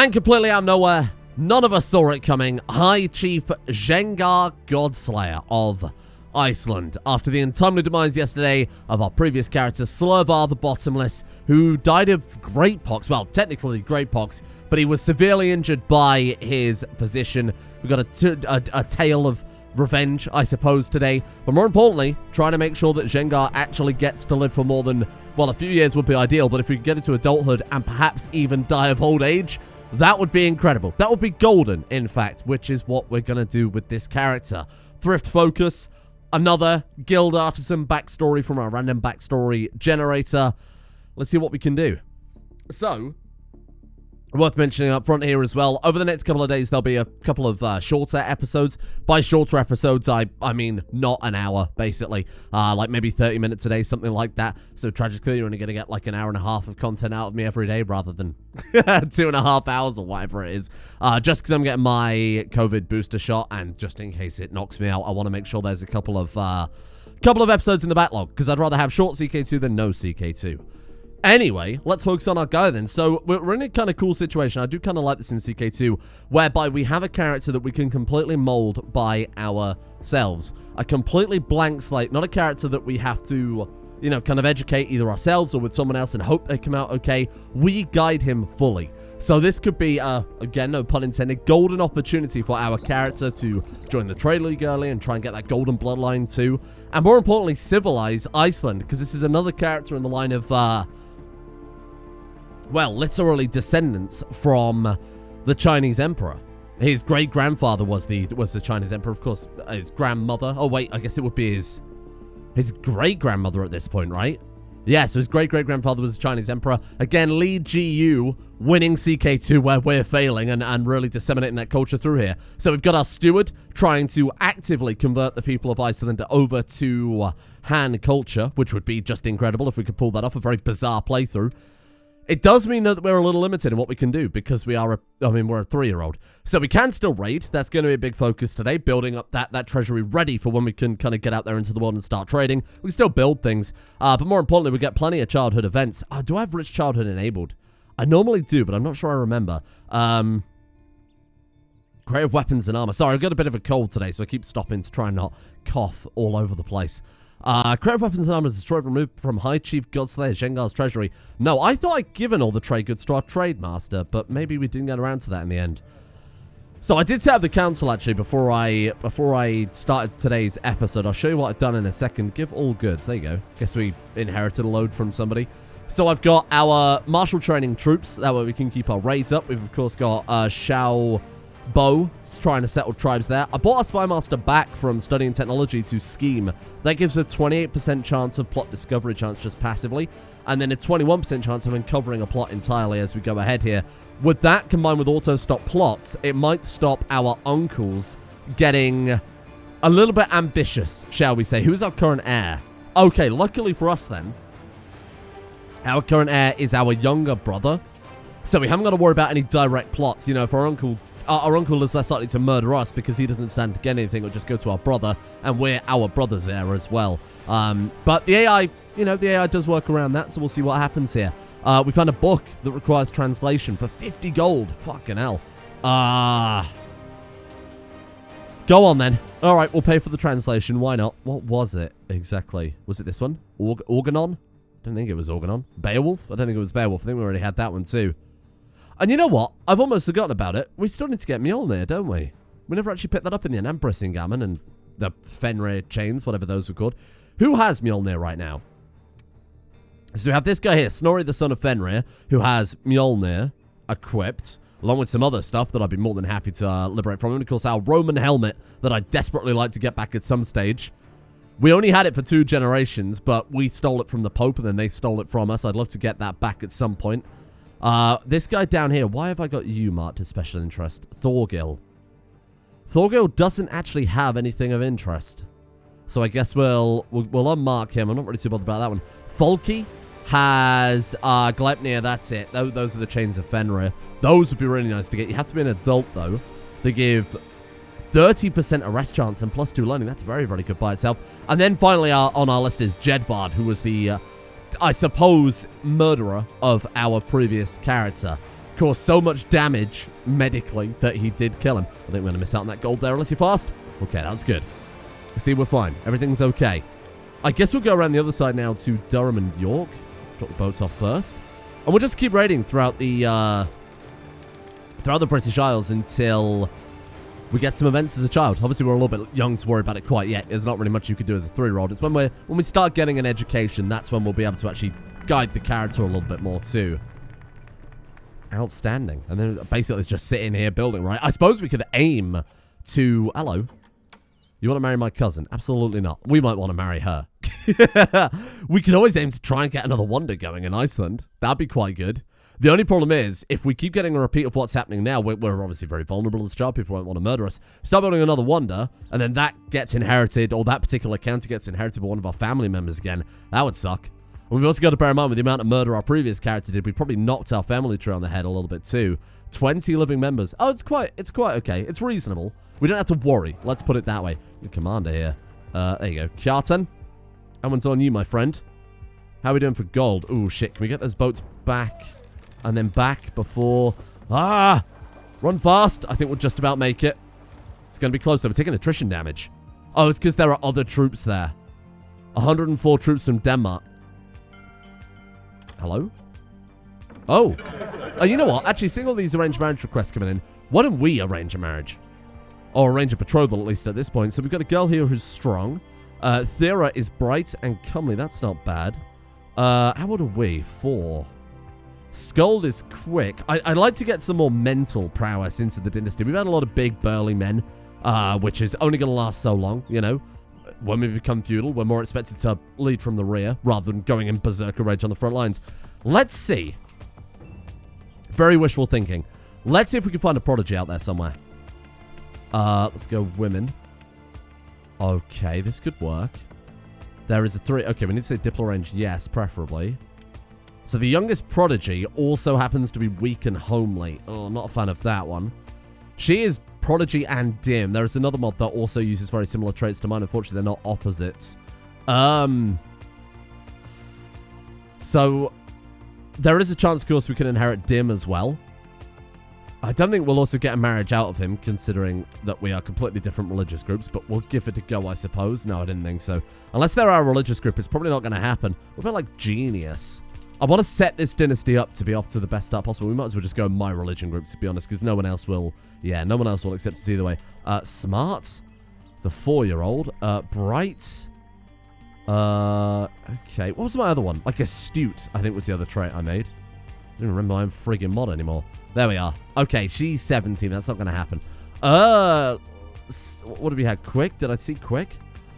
And completely out of nowhere, none of us saw it coming, High Chief Gengar Godslayer of Iceland, after the untimely demise yesterday of our previous character, Slurvar the Bottomless, who died of great pox. Well, technically great pox, but he was severely injured by his physician. We got a tale of revenge, I suppose, today. But more importantly, trying to make sure that Gengar actually gets to live for more than, well, a few years would be ideal, but if we could get into adulthood and perhaps even die of old age, that would be incredible. That would be golden, in fact, which is what we're going to do with this character. Thrift focus. Another guild artisan backstory from our random backstory generator. Let's see what we can do. So, worth mentioning up front here as well, over the next couple of days, there'll be a couple of shorter episodes. By shorter episodes, I mean not an hour, basically. Like maybe 30 minutes a day, something like that. So tragically, you're only going to get like an hour and a half of content out of me every day rather than 2.5 hours or whatever it is. Just because I'm getting my COVID booster shot, and just in case it knocks me out, I want to make sure there's a couple of episodes in the backlog, because I'd rather have short CK2 than no CK2. Anyway, let's focus on our guy then. So, we're in a kind of cool situation. I do kind of like this in CK2, whereby we have a character that we can completely mold by ourselves. A completely blank slate, not a character that we have to, you know, kind of educate either ourselves or with someone else and hope they come out okay. We guide him fully. So this could be, again, no pun intended, golden opportunity for our character to join the trade league early and try and get that golden bloodline too. And more importantly, civilize Iceland, because this is another character in the line of, well, literally descendants from the Chinese emperor. His great-grandfather was the Chinese emperor, of course. His grandmother. Oh, wait, I guess it would be his great-grandmother at this point, right? Yeah, so his great-great-grandfather was the Chinese emperor. Again, Lee GU winning CK2 where we're failing and really disseminating that culture through here. So we've got our steward trying to actively convert the people of Iceland over to Han culture, which would be just incredible if we could pull that off. A very bizarre playthrough. It does mean that we're a little limited in what we can do because we're a 3-year-old. So we can still raid. That's going to be a big focus today, building up that treasury ready for when we can kind of get out there into the world and start trading. We can still build things, but more importantly, we get plenty of childhood events. Do I have rich childhood enabled? I normally do, but I'm not sure I remember. Creative weapons and armor. Sorry, I've got a bit of a cold today, so I keep stopping to try and not cough all over the place. Creative weapons and armor is destroyed, removed from High Chief Godslayer Gengar's treasury. No, I thought I'd given all the trade goods to our trade master, but maybe we didn't get around to that in the end. So I did set up the council actually before I started today's episode. I'll show you what I've done in a second. Give all goods. There you go. Guess we inherited a load from somebody. So I've got our martial training troops. That way we can keep our raids up. We've of course got Xiao Bo trying to settle tribes there. I bought our spy master back from studying technology to scheme. That gives a 28% chance of plot discovery chance just passively, and then a 21% chance of uncovering a plot entirely as we go ahead here. With that combined with auto stop plots, it might stop our uncles getting a little bit ambitious, shall we say. Who's our current heir? Okay, luckily for us then, our current heir is our younger brother, so we haven't got to worry about any direct plots. You know, if our uncle is less likely to murder us because he doesn't stand to get anything, or just go to our brother, and we're our brother's heir as well. But the AI, you know, the AI does work around that, so we'll see what happens here. We found a book that requires translation for 50 gold. Fucking hell. Go on then. All right, we'll pay for the translation. Why not? What was it exactly? Was it this one? Organon? I don't think it was Organon. Beowulf? I don't think it was Beowulf. I think we already had that one too. And you know what? I've almost forgotten about it. We still need to get Mjolnir, don't we? We never actually picked that up in the Empressinggammon and the Fenrir chains, whatever those were called. Who has Mjolnir right now? So we have this guy here, Snorri the son of Fenrir, who has Mjolnir equipped, along with some other stuff that I'd be more than happy to liberate from him. Of course, our Roman helmet that I'd desperately like to get back at some stage. We only had it for 2 generations, but we stole it from the Pope, and then they stole it from us. I'd love to get that back at some point. This guy down here, why have I got you marked as special interest? Thorgil. Thorgil doesn't actually have anything of interest, so I guess we'll unmark him. I'm not really too bothered about that one. Folky has Gleipnir, that's it. Those are the chains of Fenrir. Those would be really nice to get. You have to be an adult, though. They give 30% arrest chance and +2 learning. That's very, very good by itself. And then finally on our list is Jedvard, who was the, I suppose, murderer of our previous character. caused so much damage medically that he did kill him. I think we're going to miss out on that gold there unless you're fast. Okay, that's good. See, we're fine. Everything's okay. I guess we'll go around the other side now to Durham and York. Drop the boats off first. And we'll just keep raiding throughout the British Isles until we get some events as a child. Obviously, we're a little bit young to worry about it quite yet. There's not really much you can do as a 3-year-old. It's when we start getting an education, that's when we'll be able to actually guide the character a little bit more too. Outstanding. And then basically it's just sitting here building, right? I suppose we could aim to... Hello. You want to marry my cousin? Absolutely not. We might want to marry her. We could always aim to try and get another wonder going in Iceland. That'd be quite good. The only problem is, if we keep getting a repeat of what's happening now, we're obviously very vulnerable as a child. People won't want to murder us. Start building another wonder, and then that gets inherited, or that particular county gets inherited by one of our family members again. That would suck. And we've also got to bear in mind, with the amount of murder our previous character did, we probably knocked our family tree on the head a little bit too. 20 living members. Oh, it's quite okay. It's reasonable. We don't have to worry. Let's put it that way. Good commander here. There you go. Kjartan. That one's on you, my friend. How are we doing for gold? Ooh, shit. Can we get those boats back? And then back before... Ah! Run fast. I think we'll just about make it. It's going to be close, though. We're taking attrition damage. Oh, it's because there are other troops there. 104 troops from Denmark. Hello? Oh. You know what? Actually, seeing all these arranged marriage requests coming in, why don't we arrange a marriage? Or arrange a betrothal, at least at this point. So we've got a girl here who's strong. Thera is bright and comely. That's not bad. How old are we? 4. Skuld is quick. I'd like to get some more mental prowess into the dynasty. We've had a lot of big, burly men, which is only going to last so long, you know. When we become feudal, we're more expected to lead from the rear rather than going in berserker rage on the front lines. Let's see. Very wishful thinking. Let's see if we can find a prodigy out there somewhere. Let's go women. Okay, this could work. There is a 3. Okay, we need to say diplo range. Yes, preferably. So the youngest prodigy also happens to be weak and homely. Oh, not a fan of that one. She is prodigy and dim. There is another mod that also uses very similar traits to mine. Unfortunately, they're not opposites. So there is a chance, of course, we can inherit dim as well. I don't think we'll also get a marriage out of him, considering that we are completely different religious groups, but we'll give it a go, I suppose. No, I didn't think so. Unless they're our religious group, it's probably not going to happen. What about, like, genius? I want to set this dynasty up to be off to the best start possible. We might as well just go my religion group, to be honest, because no one else will... Yeah, no one else will accept us either way. Smart. It's a 4-year-old. Bright. Okay. What was my other one? Like astute, I think was the other trait I made. I don't remember my own friggin' mod anymore. There we are. Okay, she's 17. That's not going to happen. What have we had? Quick? Did I see quick?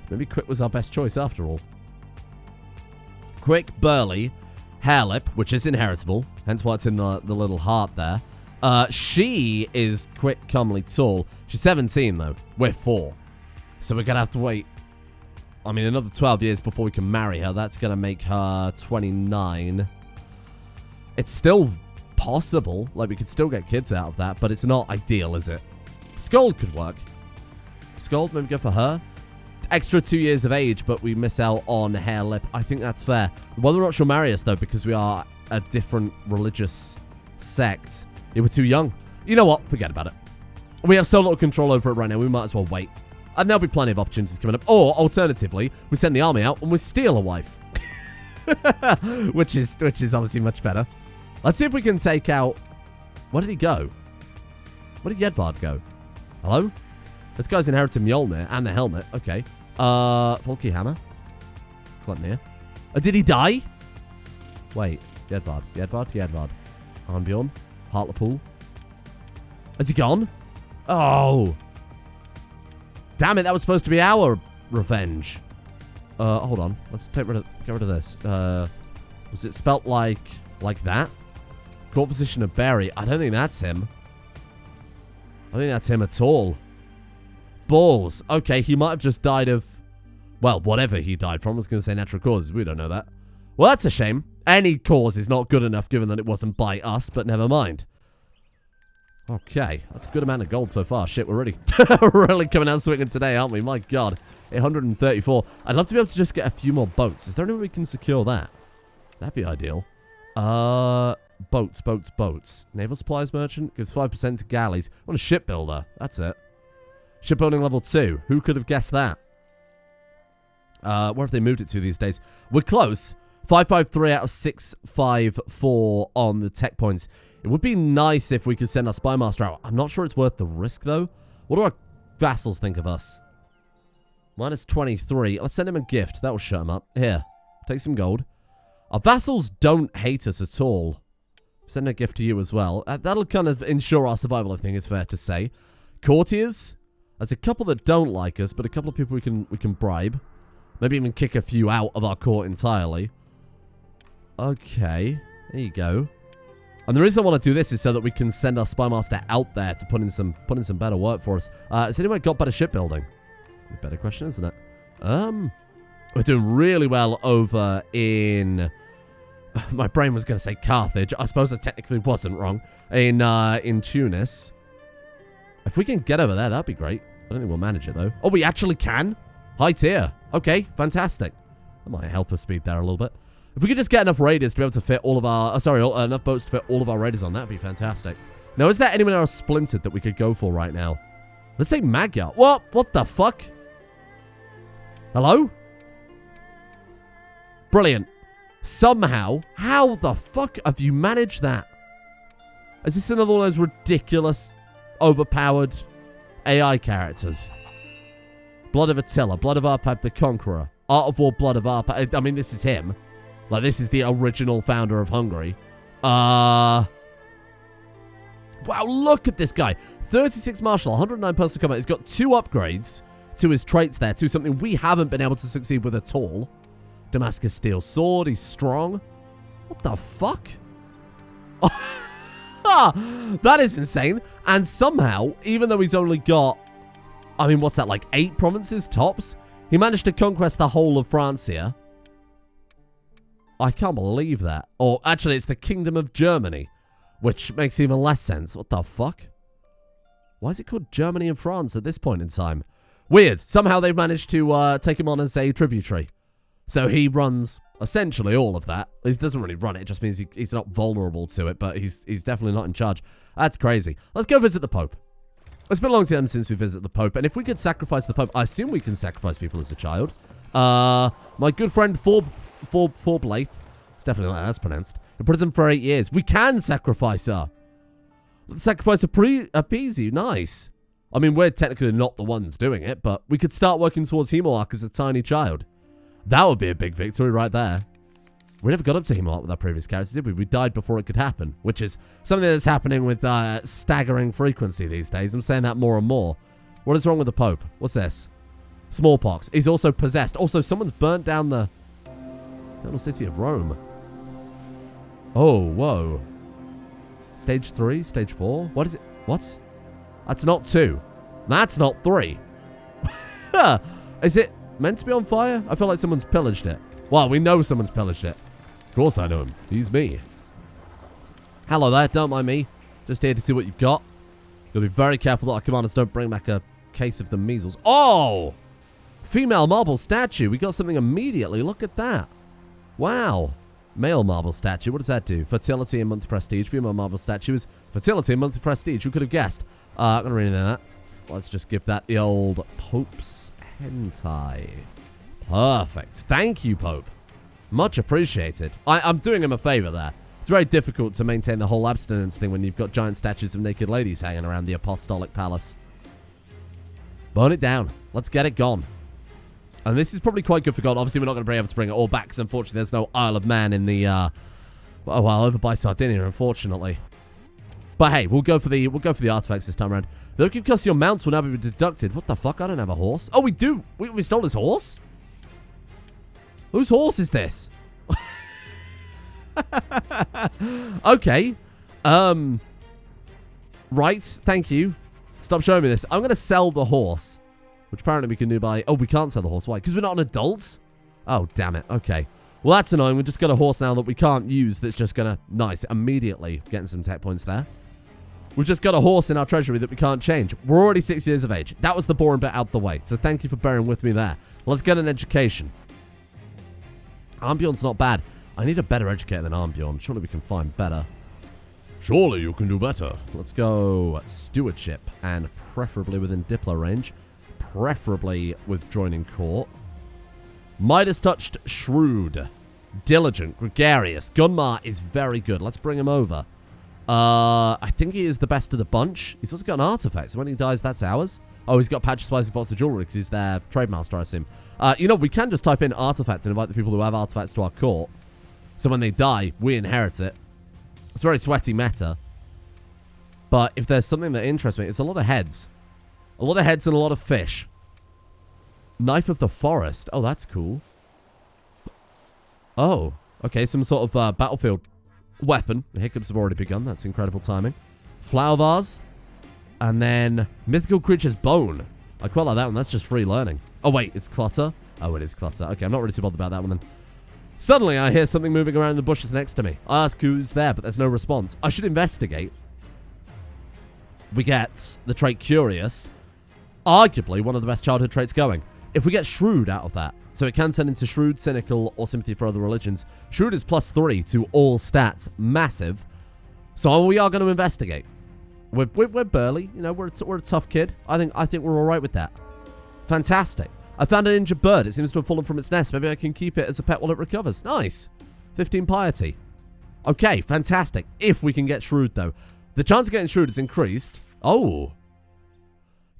Maybe quick was our best choice after all. Quick, burly, hair lip, which is inheritable. Hence why it's in the little heart there. She is quick, comely, tall. She's 17, though. We're 4. So we're going to have to wait, I mean, another 12 years before we can marry her. That's going to make her 29. It's still possible. Like, we could still get kids out of that, but it's not ideal, is it? Skuld could work. Skuld, maybe go for her. Extra 2 years of age, but we miss out on hair lip. I think that's fair. Whether or not she'll marry us, though, because we are a different religious sect. Yeah, we're too young. You know what? Forget about it. We have so little control over it right now, we might as well wait. And there'll be plenty of opportunities coming up. Or, alternatively, we send the army out and we steal a wife. which is obviously much better. Let's see if we can take out... Where did he go? Where did Jedvard go? Hello? This guy's inherited Mjolnir and the helmet. Okay. Volky Hammer. Gleipnir. Did he die? Wait. Jedvard. Arnbjorn. Hartlepool. Has he gone? Oh. Damn it, that was supposed to be our revenge. Hold on. Let's get rid of this. Was it spelt like that? Court physician of Barry. I don't think that's him. I don't think that's him at all. Balls. Okay, he might have just died of... Well, whatever he died from. I was going to say natural causes. We don't know that. Well, that's a shame. Any cause is not good enough, given that it wasn't by us, but never mind. Okay, that's a good amount of gold so far. Shit, we're really, really coming out swinging today, aren't we? My God. 834. I'd love to be able to just get a few more boats. Is there any way we can secure that? That'd be ideal. Boats, boats, boats. Naval supplies merchant gives 5% to galleys. What a shipbuilder. That's it. Shipbuilding level 2. Who could have guessed that? Where have they moved it to these days? We're close. 553 out of 654 on the tech points. It would be nice if we could send our spy master out. I'm not sure it's worth the risk, though. What do our vassals think of us? Minus 23. Let's send him a gift. That will shut him up. Here. Take some gold. Our vassals don't hate us at all. Send a gift to you as well. That'll kind of ensure our survival, I think it's fair to say. Courtiers. There's a couple that don't like us, but a couple of people we can bribe. Maybe even kick a few out of our court entirely. Okay. There you go. And the reason I want to do this is so that we can send our spy master out there to put in some better work for us. Has anyone got better shipbuilding? A better question, isn't it? We're doing really well over in... My brain was going to say Carthage. I suppose I technically wasn't wrong. In Tunis. If we can get over there, that'd be great. I don't think we'll manage it, though. Oh, we actually can? High tier. Okay, fantastic. That might help us speed there a little bit. If we could just get enough raiders to be able to fit all of our... enough boats to fit all of our raiders on, that'd be fantastic. Now, is there anyone else splintered that we could go for right now? Let's say Magyar. What the fuck? Hello? Brilliant. Somehow, how the fuck have you managed that? Is this another one of those ridiculous, overpowered AI characters? Blood of Attila, Blood of Arpad the Conqueror, Art of War, Blood of Arpad. I mean, this is him. Like, this is the original founder of Hungary. Wow, look at this guy. 36 martial, 109 personal combat. He's got 2 upgrades to his traits there, to something we haven't been able to succeed with at all. Damascus steel sword. He's strong. What the fuck? That is insane. And somehow, even though he's only got, I mean, what's that, like 8 provinces tops? He managed to conquest the whole of France here. I can't believe that. Or actually, it's the Kingdom of Germany, which makes even less sense. What the fuck? Why is it called Germany and France at this point in time? Weird. Somehow they've managed to take him on as a tributary. So he runs essentially all of that. He doesn't really run it. It just means he's not vulnerable to it, but he's definitely not in charge. That's crazy. Let's go visit the Pope. It's been a long time since we visited the Pope, and if we could sacrifice the Pope, I assume we can sacrifice people as a child. My good friend Forblaith, it's definitely like that's pronounced, in prison for 8 years. We can sacrifice her. Sacrifice appease you. Nice. I mean, we're technically not the ones doing it, but we could start working towards Hemoarch as a tiny child. That would be a big victory right there. We never got up to Hemoarch with our previous characters, did we? We died before it could happen, which is something that's happening with staggering frequency these days. I'm saying that more and more. What is wrong with the Pope? What's this? Smallpox. He's also possessed. Also, someone's burnt down the eternal city of Rome. Oh, whoa. Stage 3? Stage 4? What is it? What? That's not 2. That's not 3. Is it meant to be on fire? I feel like someone's pillaged it. Well, we know someone's pillaged it. Of course I know him. He's me. Hello there. Don't mind me. Just here to see what you've got. You'll be very careful that our commanders don't bring back a case of the measles. Oh! Female marble statue. We got something immediately. Look at that. Wow. Male marble statue. What does that do? Fertility and monthly prestige. Female marble statue is fertility and monthly prestige. Who could have guessed? I'm going to read into that. Let's just give that the old Pope's hentai. Perfect. Thank you, Pope. Much appreciated. I'm doing him a favor there. It's very difficult to maintain the whole abstinence thing when you've got giant statues of naked ladies hanging around the apostolic palace. Burn it down. Let's get it gone. And this is probably quite good for God. Obviously, we're not going to be able to bring it all back because, unfortunately, there's no Isle of Man in the, well, over by Sardinia, unfortunately. But hey, we'll go for the artifacts this time around. The looking cost your mounts will now be deducted. What the fuck? I don't have a horse. Oh, we do. We stole his horse? Whose horse is this? Okay. Right. Thank you. Stop showing me this. I'm going to sell the horse. Which apparently we can do by... Oh, we can't sell the horse. Why? Because we're not an adult? Oh, damn it. Okay. Well, that's annoying. We've just got a horse now that we can't use that's just going to... Nice. Immediately getting some tech points there. We've just got a horse in our treasury that we can't change. We're already 6 years of age. That was the boring bit out the way. So thank you for bearing with me there. Let's get an education. Armbjorn's not bad. I need a better educator than Armbjorn. Surely we can find better. Surely you can do better. Let's go stewardship, and preferably within Diplo range. Preferably with joining court. Midas touched, shrewd, diligent, gregarious. Gunmar is very good. Let's bring him over. I think he is the best of the bunch. He's also got an artifact, so when he dies, that's ours. Oh, he's got Patch of Spicy Box of Jewelry because he's their trade master, I assume. You know, we can just type in artifacts and invite the people who have artifacts to our court. So when they die, we inherit it. It's very sweaty meta. But if there's something that interests me, it's a lot of heads. A lot of heads and a lot of fish. Knife of the Forest. Oh, that's cool. Oh, okay. Some sort of battlefield weapon. The hiccups have already begun. That's incredible timing. Flower vase. And then mythical creature's bone. I quite like that one. That's just free learning. Oh, wait. It's clutter. Oh, it is clutter. Okay, I'm not really too bothered about that one then. Suddenly, I hear something moving around in the bushes next to me. I ask who's there, but there's no response. I should investigate. We get the trait Curious. Arguably one of the best childhood traits going. If we get Shrewd out of that, so it can turn into Shrewd, Cynical, or Sympathy for Other Religions. Shrewd is +3 to all stats. Massive. So we are going to investigate. We're burly. You know, we're a tough kid. I think we're all right with that. Fantastic. I found an injured bird. It seems to have fallen from its nest. Maybe I can keep it as a pet while it recovers. Nice. 15 piety. Okay, fantastic. If we can get Shrewd, though. The chance of getting Shrewd is increased. Oh.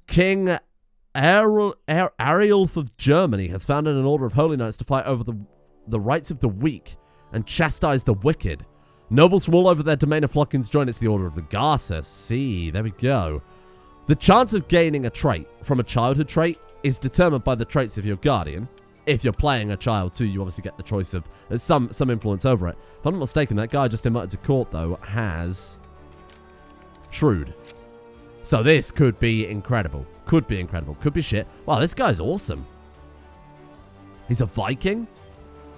King Ariulf of Germany has founded an order of holy knights to fight over the rights of the weak and chastise the wicked. Nobles from all over their domain of Flockins join. It's the Order of the Garza. See, there we go. The chance of gaining a trait from a childhood trait is determined by the traits of your guardian. If you're playing a child too, you obviously get the choice of some influence over it. If I'm not mistaken, that guy just invited to court, though, has Shrewd. So this could be incredible. Could be incredible. Could be shit. Wow, this guy's awesome. He's a Viking.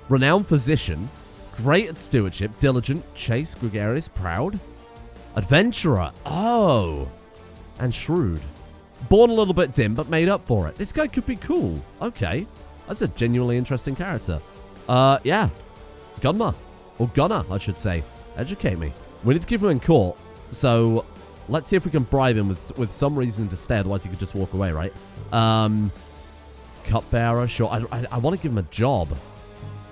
Renowned physician. Great at stewardship. Diligent. Chaste. Gregarious. Proud. Adventurer. Oh. And Shrewd. Born a little bit dim, but made up for it. This guy could be cool. Okay. That's a genuinely interesting character. Yeah. Gunma. Or Gunner, I should say. Educate me. We need to keep him in court. So, let's see if we can bribe him with some reason to stay. Otherwise, he could just walk away, right? Cupbearer. Sure. I want to give him a job.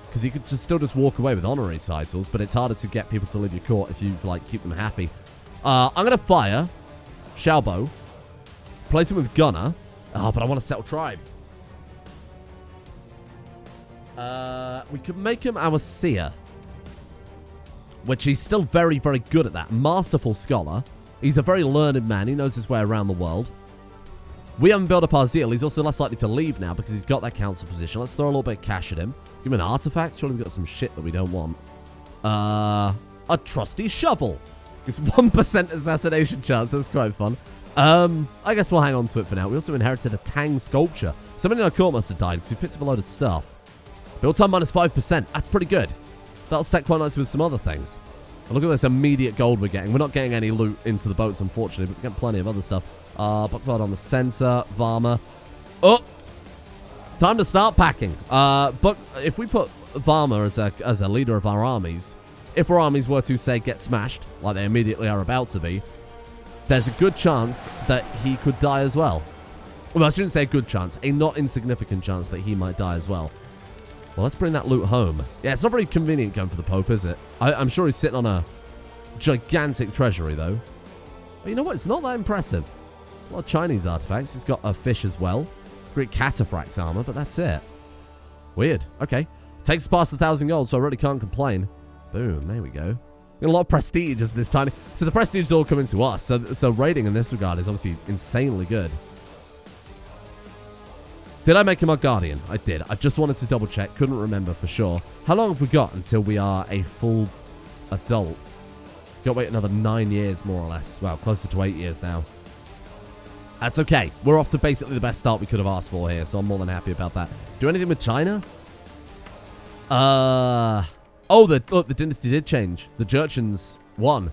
Because he could still just walk away with honorary titles. But it's harder to get people to leave your court if you, like, keep them happy. I'm going to fire Shalbo. Place him with Gunner. Oh, but I want to settle tribe. We could make him our seer. Which he's still very, very good at that. Masterful scholar. He's a very learned man. He knows his way around the world. We haven't built up our zeal. He's also less likely to leave now because he's got that council position. Let's throw a little bit of cash at him. Give him an artifact. Surely we've got some shit that we don't want. A trusty shovel. It's 1% assassination chance. That's quite fun. I guess we'll hang on to it for now. We also inherited a Tang sculpture. Somebody in our court must have died because we picked up a load of stuff. Build time -5%. That's pretty good. That'll stack quite nicely with some other things. And look at this immediate gold we're getting. We're not getting any loot into the boats, unfortunately, but we're getting plenty of other stuff. Buckguard on the center. Varma. Oh! Time to start packing. But if we put Varma as a leader of our armies, if our armies were to, say, get smashed, like they immediately are about to be, there's a good chance that he could die as well. Well, I shouldn't say a good chance. A not insignificant chance that he might die as well. Well, let's bring that loot home. Yeah, it's not very convenient going for the Pope, is it? I'm sure he's sitting on a gigantic treasury, though. But you know what? It's not that impressive. A lot of Chinese artifacts. He's got a fish as well. Great cataphracts armor, but that's it. Weird. Okay. Takes us past 1,000 gold, so I really can't complain. Boom. There we go. A lot of prestige as this tiny... So the prestige is all coming to us. So raiding in this regard is obviously insanely good. Did I make him our guardian? I did. I just wanted to double check. Couldn't remember for sure. How long have we got until we are a full adult? Got to wait another 9 years, more or less. Well, closer to 8 years now. That's okay. We're off to basically the best start we could have asked for here, so I'm more than happy about that. Do anything with China? Oh, the dynasty did change. The Jurchens won.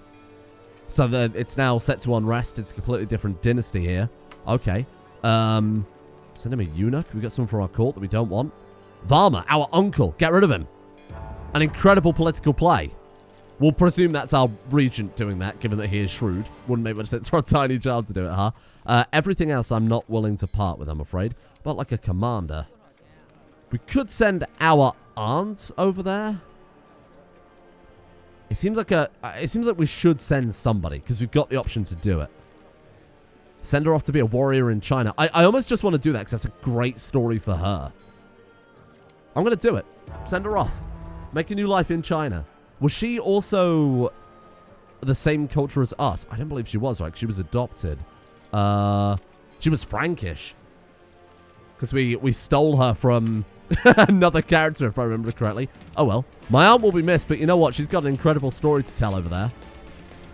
So it's now set to unrest. It's a completely different dynasty here. Okay. Send him a eunuch. We got someone for our court that we don't want. Varma, our uncle. Get rid of him. An incredible political play. We'll presume that's our regent doing that, given that he is shrewd. Wouldn't make much sense for a tiny child to do it, huh? Everything else I'm not willing to part with, I'm afraid. But like a commander. We could send our aunt over there. It seems like we should send somebody, because we've got the option to do it. Send her off to be a warrior in China. I almost just want to do that, because that's a great story for her. I'm going to do it. Send her off. Make a new life in China. Was she also the same culture as us? I don't believe she was, right? She was adopted. She was Frankish. Because we stole her from another character, if I remember correctly. Oh, well. My aunt will be missed, but you know what? She's got an incredible story to tell over there.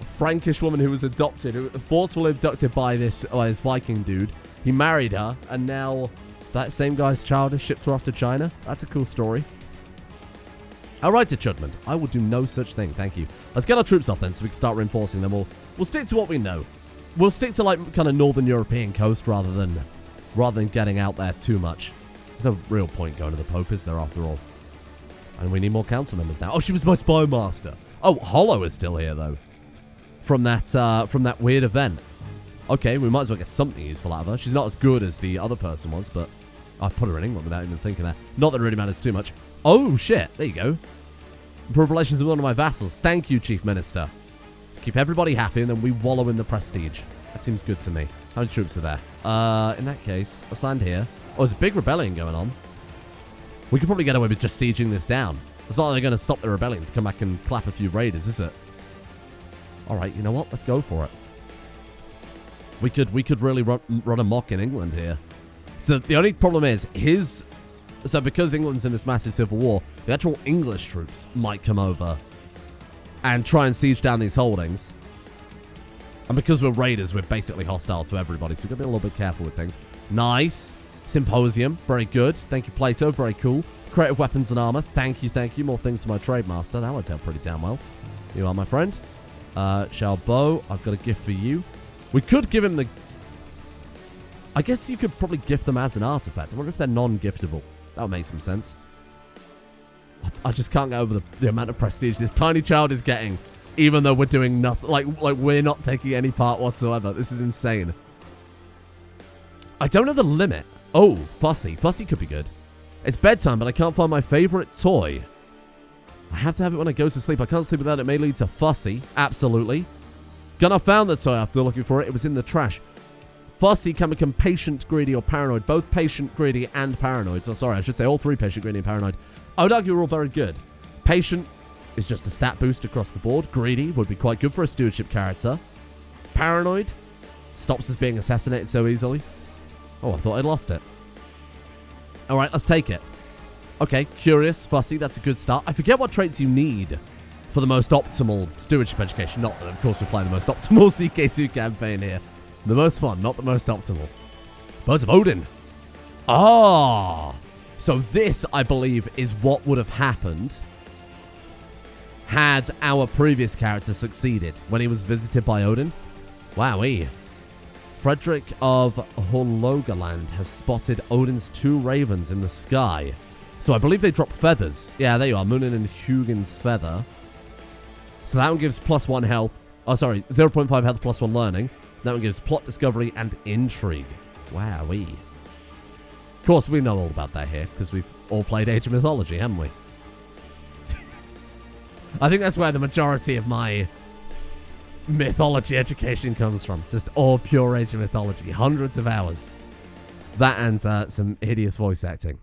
A Frankish woman who was adopted, forcefully abducted by this Viking dude. He married her, and now that same guy's child has shipped her off to China. That's a cool story. All right, Chudman. I will do no such thing, thank you. Let's get our troops off then, so we can start reinforcing them. We'll stick to what we know. We'll stick to like kind of northern European coast rather than getting out there too much. There's no real point going to the Pope, is there, after all? And we need more council members now. Oh, she was my spy master. Oh, Hollow is still here though, from that weird event. Okay, we might as well get something useful out of her. She's not as good as the other person was, but I put her in England without even thinking that. Not that it really matters too much. Oh, shit. There you go. Improve relations with one of my vassals. Thank you, Chief Minister. Keep everybody happy, and then we wallow in the prestige. That seems good to me. How many troops are there? In that case, let's land here. Oh, there's a big rebellion going on. We could probably get away with just sieging this down. It's not like they're going to stop the rebellion to come back and clap a few raiders, is it? All right, you know what? Let's go for it. We could really run amok in England here. So the only problem is so because England's in this massive civil war, the actual English troops might come over and try and siege down these holdings. And because we're raiders, we're basically hostile to everybody, so we've got to be a little bit careful with things. Nice. Symposium. Very good. Thank you, Plato. Very cool. Creative weapons and armor. Thank you, thank you. More things for my trade master. That works out pretty damn well. You are my friend. Shalbo, I've got a gift for you. We could give him the... I guess you could probably gift them as an artifact. I wonder if they're non-giftable. That would make some sense. I just can't get over the amount of prestige this tiny child is getting, even though we're doing nothing. Like we're not taking any part whatsoever. This is insane. I don't know the limit. Oh, Fussy. Fussy could be good. It's bedtime, but I can't find my favorite toy. I have to have it when I go to sleep. I can't sleep without it. May lead to Fussy. Absolutely. Gunnar found the toy after looking for it. It was in the trash. Fussy can become patient, greedy, or paranoid. Both patient, greedy, and paranoid. So, sorry, I should say all three patient, greedy, and paranoid. I would argue we're all very good. Patient is just a stat boost across the board. Greedy would be quite good for a stewardship character. Paranoid stops us being assassinated so easily. Oh, I thought I'd lost it. All right, let's take it. Okay, curious, fussy, that's a good start. I forget what traits you need for the most optimal stewardship education. Not that, of course, we're playing the most optimal CK2 campaign here. The most fun, not the most optimal. Birds of Odin. Ah! So this, I believe, is what would have happened had our previous character succeeded when he was visited by Odin. Wowee. Frederick of Hålogaland has spotted Odin's 2 ravens in the sky. So I believe they drop feathers. Yeah, there you are. Moonin and Hugin's feather. So that one gives +1 health. Oh, sorry. 0.5 health +1 learning. That one gives plot discovery and intrigue. Wowee. Of course, we know all about that here, because we've all played Age of Mythology, haven't we? I think that's where the majority of my mythology education comes from. Just all pure Age of Mythology. Hundreds of hours. That and some hideous voice acting.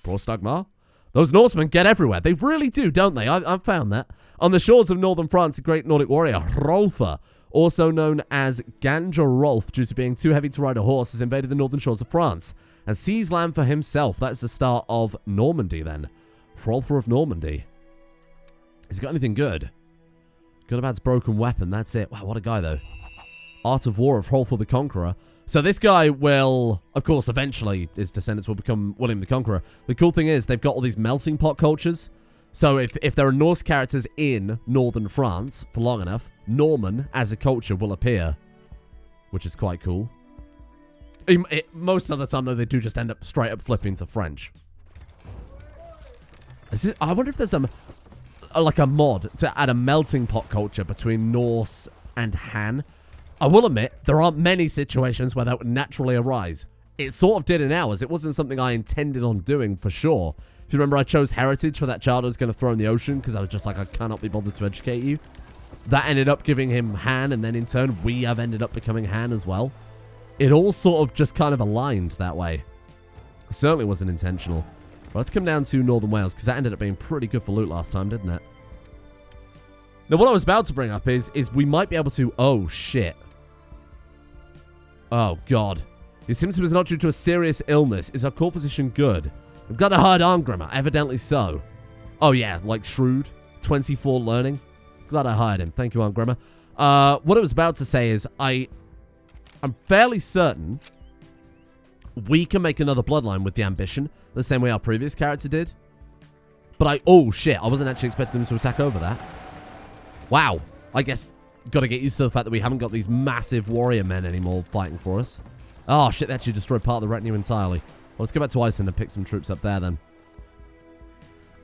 Poor Stagmar. Those Norsemen get everywhere. They really do, don't they? I've found that. On the shores of northern France, a great Nordic warrior, Hrolfr, also known as Ganja Rolf, due to being too heavy to ride a horse, has invaded the northern shores of France and seized land for himself. That's the start of Normandy, then. Hrolfr of Normandy. Has he got anything good? Good about his broken weapon, that's it. Wow, what a guy, though. Art of War of Hrolfr the Conqueror. So this guy will, of course, eventually, his descendants will become William the Conqueror. The cool thing is, they've got all these melting pot cultures. So if there are Norse characters in northern France for long enough, Norman as a culture will appear, which is quite cool. Most of the time, though, they do just end up straight up flipping to French. I wonder if there's like a mod to add a melting pot culture between Norse and Han. I will admit, there aren't many situations where that would naturally arise. It sort of did in ours. It wasn't something I intended on doing, for sure. If you remember, I chose heritage for that child I was going to throw in the ocean because I was just like, I cannot be bothered to educate you. That ended up giving him Han, and then in turn, we have ended up becoming Han as well. It all sort of just kind of aligned that way. It certainly wasn't intentional. But let's come down to Northern Wales, because that ended up being pretty good for loot last time, didn't it? Now, what I was about to bring up is we might be able to... Oh, shit. Oh, God. His symptom is not due to a serious illness. Is our core position good? I've got a hard arm grimmer. Evidently so. Oh, yeah. Like Shrewd. 24 learning. Glad I hired him. Thank you, Arm Grimmer. What I was about to say is I'm fairly certain we can make another bloodline with the ambition, the same way our previous character did. But oh, shit. I wasn't actually expecting them to attack over that. Wow. I guess got to get used to the fact that we haven't got these massive warrior men anymore fighting for us. Oh, shit. They actually destroyed part of the retinue entirely. Well, let's go back to Iceland and pick some troops up there then.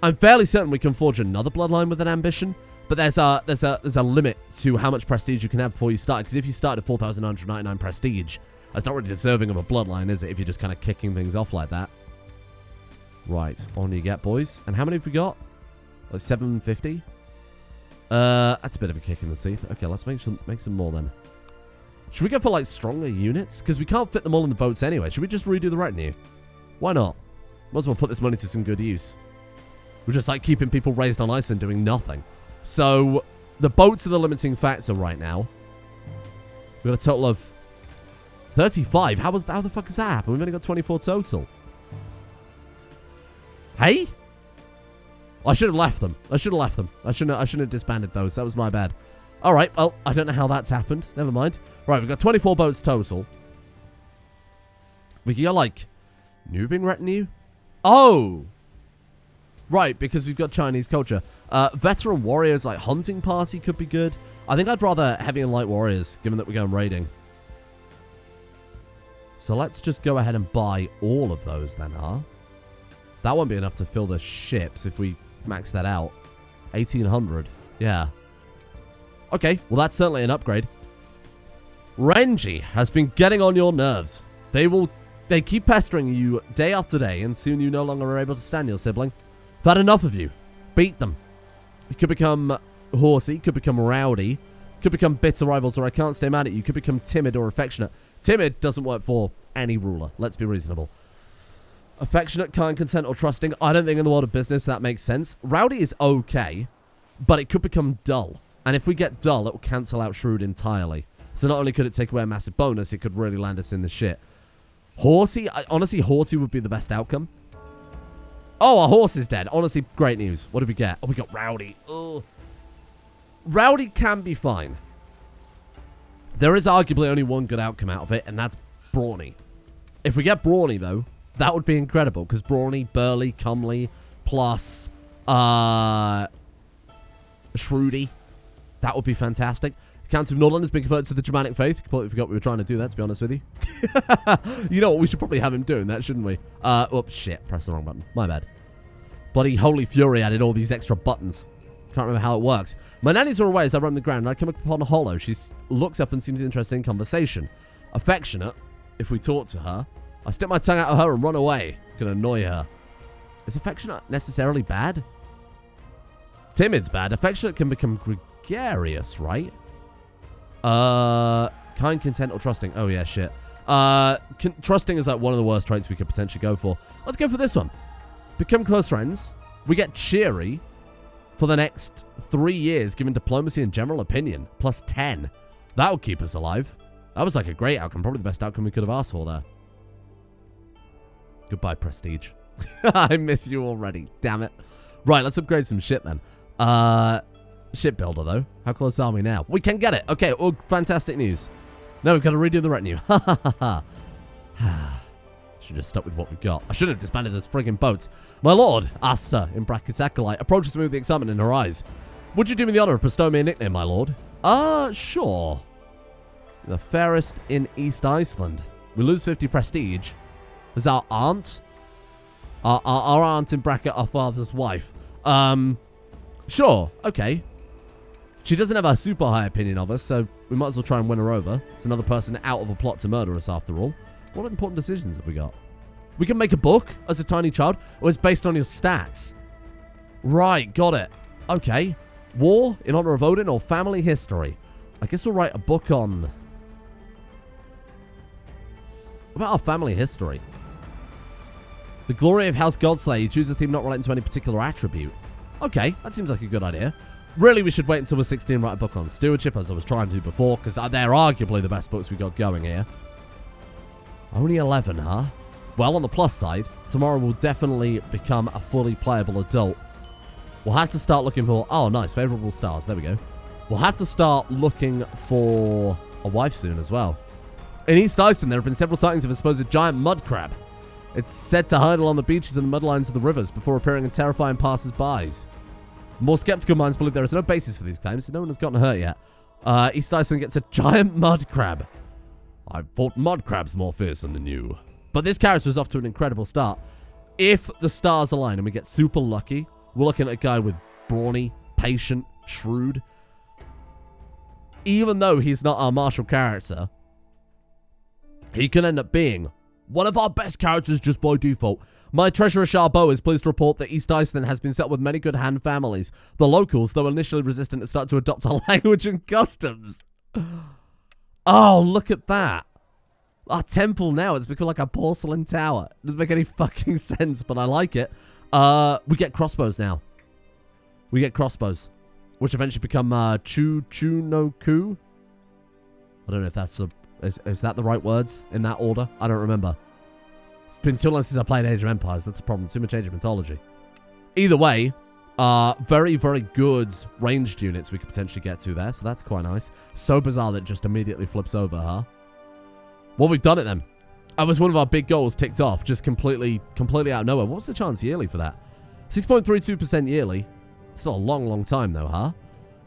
I'm fairly certain we can forge another bloodline with an ambition. But there's a limit to how much prestige you can have before you start. Because if you start at 4,999 prestige, that's not really deserving of a bloodline, is it? If you're just kind of kicking things off like that. Right, on you get, boys. And how many have we got? Like 750? That's a bit of a kick in the teeth. Okay, let's make some more then. Should we go for like stronger units? Because we can't fit them all in the boats anyway. Should we just redo the retinue? Why not? Might as well put this money to some good use. We're just like keeping people raised on Iceland doing nothing. So, the boats are the limiting factor right now. We've got a total of 35. How the fuck has that happened? We've only got 24 total. Hey? I should have left them. I shouldn't have disbanded those. That was my bad. Alright, well, I don't know how that's happened. Never mind. Right, we've got 24 boats total. We can go, like, Nubing retinue? Oh! Right, because we've got Chinese culture. Veteran warriors, like hunting party, could be good. I think I'd rather heavy and light warriors, given that we're going raiding. So let's just go ahead and buy all of those then, huh? That won't be enough to fill the ships if we max that out. 1,800. Yeah. Okay, well that's certainly an upgrade. Renji has been getting on your nerves. They keep pestering you day after day, and soon you no longer are able to stand your sibling. I've had enough of you. Beat them. You could become horsey, could become rowdy, could become bitter rivals, or I can't stay mad at you. Could become timid or affectionate. Timid doesn't work for any ruler. Let's be reasonable. Affectionate, kind, content, or trusting. I don't think in the world of business that makes sense. Rowdy is okay, but it could become dull. And if we get dull, it will cancel out Shrewd entirely. So not only could it take away a massive bonus, it could really land us in the shit. Horsey? Honestly, horsey would be the best outcome. Oh, our horse is dead. Honestly, great news. What did we get? Oh, we got Rowdy. Ugh. Rowdy can be fine. There is arguably only one good outcome out of it, and that's Brawny. If we get Brawny, though, that would be incredible, because Brawny, Burly, Comely, plus Shrewdy. That would be fantastic. Count of Norland has been converted to the Germanic faith. Completely forgot we were trying to do that, to be honest with you. You know what? We should probably have him doing that, shouldn't we? Oops, shit. Pressed the wrong button. My bad. Bloody Holy Fury added all these extra buttons. Can't remember how it works. My nannies are away as I roam the ground, and I come upon a hollow. She looks up and seems interested in conversation. Affectionate, if we talk to her. I stick my tongue out at her and run away. Can annoy her. Is affectionate necessarily bad? Timid's bad. Affectionate can become gregarious, right? Kind, content, or trusting. Oh, yeah, shit. Trusting is like one of the worst traits we could potentially go for. Let's go for this one. Become close friends. We get cheery for the next 3 years, given diplomacy and general opinion. Plus 10. That would keep us alive. That was like a great outcome. Probably the best outcome we could have asked for there. Goodbye, prestige. I miss you already. Damn it. Right, let's upgrade some shit then. Shipbuilder, though. How close are we now? We can get it. Okay, well, fantastic news. Now we've got to redo the retinue. Ha ha ha ha. Should have stuck with what we've got. I should have disbanded those friggin' boats. My lord, Asta, in brackets Acolyte, approaches me with the excitement in her eyes. Would you do me the honor of bestowing me a nickname, my lord? Sure. The fairest in East Iceland. We lose 50 prestige. Is our aunt? Our aunt in bracket our father's wife. Sure, okay. She doesn't have a super high opinion of us, so we might as well try and win her over. It's another person out of a plot to murder us after all. What important decisions have we got? We can make a book as a tiny child, or it's based on your stats. Right, got it. Okay. War in honor of Odin or family history. I guess we'll write a book on... What about our family history? The glory of House Godslayer. You choose a theme not relating to any particular attribute. Okay, that seems like a good idea. Really, we should wait until we're 16 and write a book on stewardship, as I was trying to before, because they're arguably the best books we got going here. Only 11, huh? Well, on the plus side, tomorrow will definitely become a fully playable adult. We'll have to start looking for... Oh, nice. Favorable stars. There we go. We'll have to start looking for a wife soon as well. In East Iceland, there have been several sightings of a supposed giant mud crab. It's said to hide along the beaches and the mudlines of the rivers before appearing and terrifying passers-bys. More skeptical minds believe there is no basis for these claims, so no one has gotten hurt yet. East Iceland gets a giant mud crab. I've fought mud crabs more fearsome than you. But this character is off to an incredible start. If the stars align and we get super lucky, we're looking at a guy with brawny, patient, shrewd. Even though he's not our martial character, he can end up being one of our best characters just by default. My treasurer Charbot is pleased to report that East Iceland has been settled with many good hand families. The locals, though initially resistant, have started to adopt our language and customs. Oh, look at that. Our temple now, it's become like a porcelain tower. It doesn't make any fucking sense, but I like it. We get crossbows now. We get crossbows, which eventually become Chu-Chu-no-Ku. I don't know if that's is that the right words in that order? I don't remember. It's been too long since I played Age of Empires. That's a problem. Too much Age of Mythology. Either way, very, very good ranged units we could potentially get to there, so that's quite nice. So bizarre that it just immediately flips over, huh? Well, we've done it then. That was one of our big goals ticked off, just completely out of nowhere. What's the chance yearly for that? 6.32% yearly. Still a long, long time though, huh?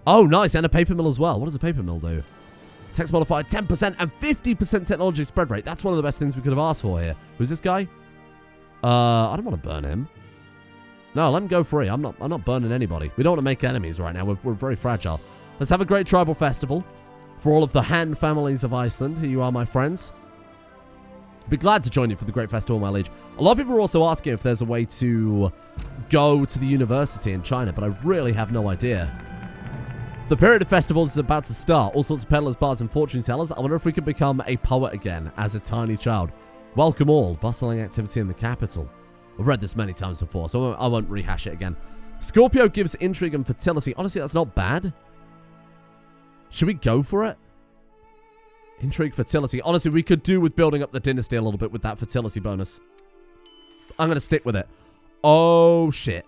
Oh, nice, and a paper mill as well. What does a paper mill do? Text modifier 10% and 50% technology spread rate. That's one of the best things we could have asked for here. Who's this guy? I don't want to burn him. No, let him go free. I'm not burning anybody. We don't want to make enemies right now. We're very fragile. Let's have a great tribal festival for all of the hand families of Iceland. Here you are, my friends. Be glad to join you for the great festival, my liege. A lot of people are also asking if there's a way to go to the university in China, but I really have no idea. The period of festivals is about to start. All sorts of peddlers, bards, and fortune tellers. I wonder if we could become a poet again as a tiny child. Welcome all. Bustling activity in the capital. I've read this many times before, so I won't rehash it again. Scorpio gives intrigue and fertility. Honestly, that's not bad. Should we go for it? Intrigue, fertility. Honestly, we could do with building up the dynasty a little bit with that fertility bonus. I'm going to stick with it. Oh, shit.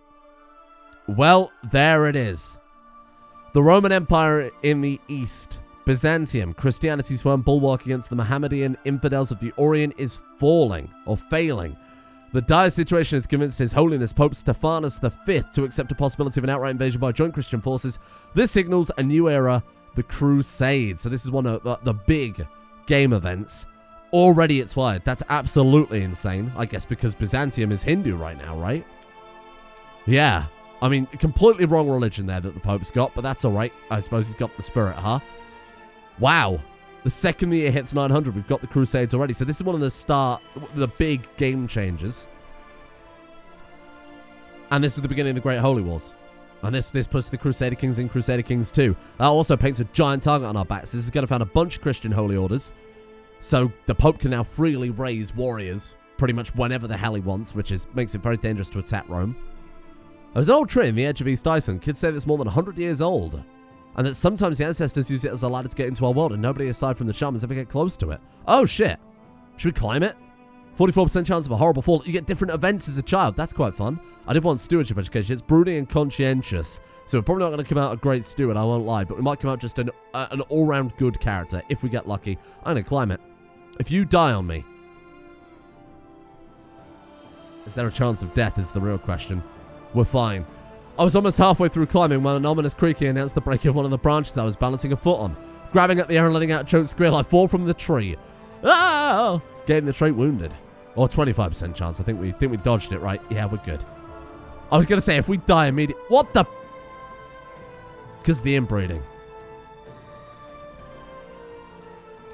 Well, there it is. The Roman Empire in the East. Byzantium, Christianity's firm bulwark against the Mohammedan infidels of the Orient, is falling, or failing. The dire situation has convinced His Holiness Pope Stephanus V to accept a possibility of an outright invasion by joint Christian forces. This signals a new era, the Crusades. So this is one of the big game events. Already it's fired. That's absolutely insane. I guess because Byzantium is Hindu right now, right? Yeah. I mean, completely wrong religion there that the Pope's got, but that's all right. I suppose he's got the spirit, huh? Wow. The second the year hits 900, we've got the Crusades already. So this is one of the big game changers. And this is the beginning of the Great Holy Wars. And this puts the Crusader Kings in Crusader Kings II. That also paints a giant target on our backs. This is going to found a bunch of Christian holy orders. So the Pope can now freely raise warriors pretty much whenever the hell he wants, which makes it very dangerous to attack Rome. There's an old tree in the edge of East Iceland. Kids say that it's more than 100 years old. And that sometimes the ancestors use it as a ladder to get into our world, and nobody aside from the shamans ever get close to it. Oh, shit. Should we climb it? 44% chance of a horrible fall. You get different events as a child. That's quite fun. I did want stewardship education. It's brooding and conscientious. So we're probably not going to come out a great steward, I won't lie. But we might come out just an all-round good character if we get lucky. I'm going to climb it. If you die on me, is there a chance of death is the real question. We're fine. I was almost halfway through climbing when an ominous creaking announced the break of one of the branches I was balancing a foot on. Grabbing at the air and letting out a choked squeal, I fall from the tree. Ah! Getting the trait wounded. Or 25% chance. I think we dodged it, right? Yeah, we're good. I was going to say, if we die immediately... What the... Because of the inbreeding.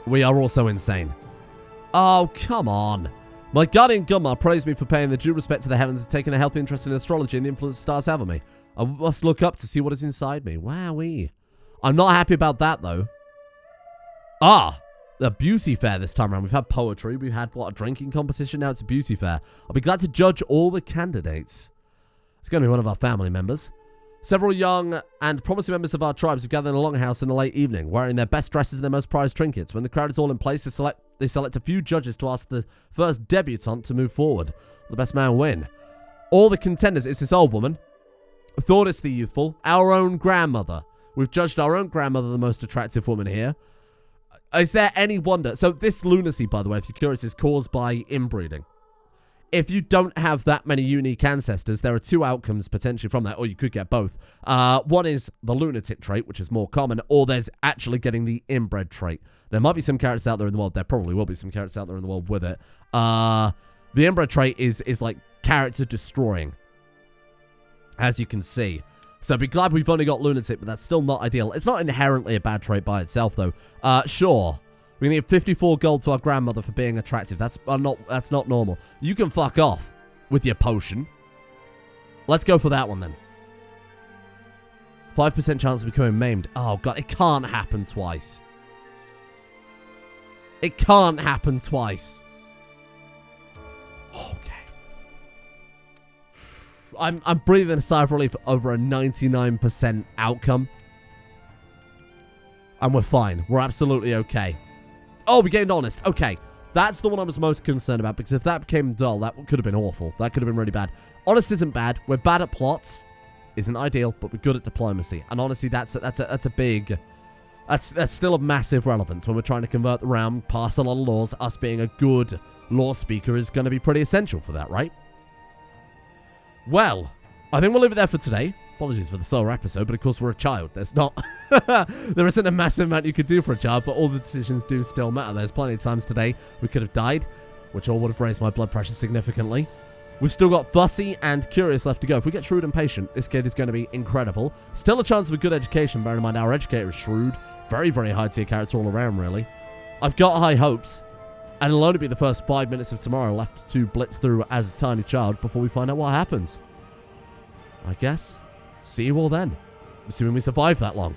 We are also insane. Oh, come on. My guardian Gunmar praised me for paying the due respect to the heavens and taking a healthy interest in astrology and the influence the stars have on me. I must look up to see what is inside me. Wowee. I'm not happy about that, though. Ah, the beauty fair this time around. We've had poetry. We've had, what, a drinking competition? Now it's a beauty fair. I'll be glad to judge all the candidates. It's going to be one of our family members. Several young and promising members of our tribes have gathered in a longhouse in the late evening, wearing their best dresses and their most prized trinkets. When the crowd is all in place, they select a few judges to ask the first debutant to move forward. The best man win. All the contenders, it's this old woman. Thought it's the youthful. Our own grandmother. We've judged our own grandmother the most attractive woman here. Is there any wonder? So this lunacy, by the way, if you're curious, is caused by inbreeding. If you don't have that many unique ancestors, there are two outcomes potentially from that, or you could get both. One is the lunatic trait, which is more common, or there's actually getting the inbred trait. There might be some characters out there in the world. There probably will be some characters out there in the world with it. The inbred trait is like character destroying, as you can see. So be glad we've only got lunatic, but that's still not ideal. It's not inherently a bad trait by itself, though. Sure. We need 54 gold to our grandmother for being attractive. That's not normal. You can fuck off with your potion. Let's go for that one, then. 5% chance of becoming maimed. Oh, God. It can't happen twice. It can't happen twice. Okay. I'm breathing a sigh of relief over a 99% outcome. And we're fine. We're absolutely okay. Oh, we gained honest. Okay. That's the one I was most concerned about, because if that became dull, that could have been awful. That could have been really bad. Honest isn't bad. We're bad at plots. Isn't ideal, but we're good at diplomacy. And honestly, that's a big... That's still of massive relevance when we're trying to convert the realm, pass a lot of laws. Us being a good law speaker is going to be pretty essential for that, right? Well, I think we'll leave it there for today. Apologies for the solo episode, but of course we're a child. There's not... there isn't a massive amount you could do for a child, but all the decisions do still matter. There's plenty of times today we could have died, which all would have raised my blood pressure significantly. We've still got Fussy and Curious left to go. If we get Shrewd and Patient, this kid is going to be incredible. Still a chance of a good education, bearing in mind our educator is Shrewd. Very, very high tier character all around, really. I've got high hopes, and it'll only be the first 5 minutes of tomorrow left to blitz through as a tiny child before we find out what happens. I guess. See you all then. Assuming we survive that long.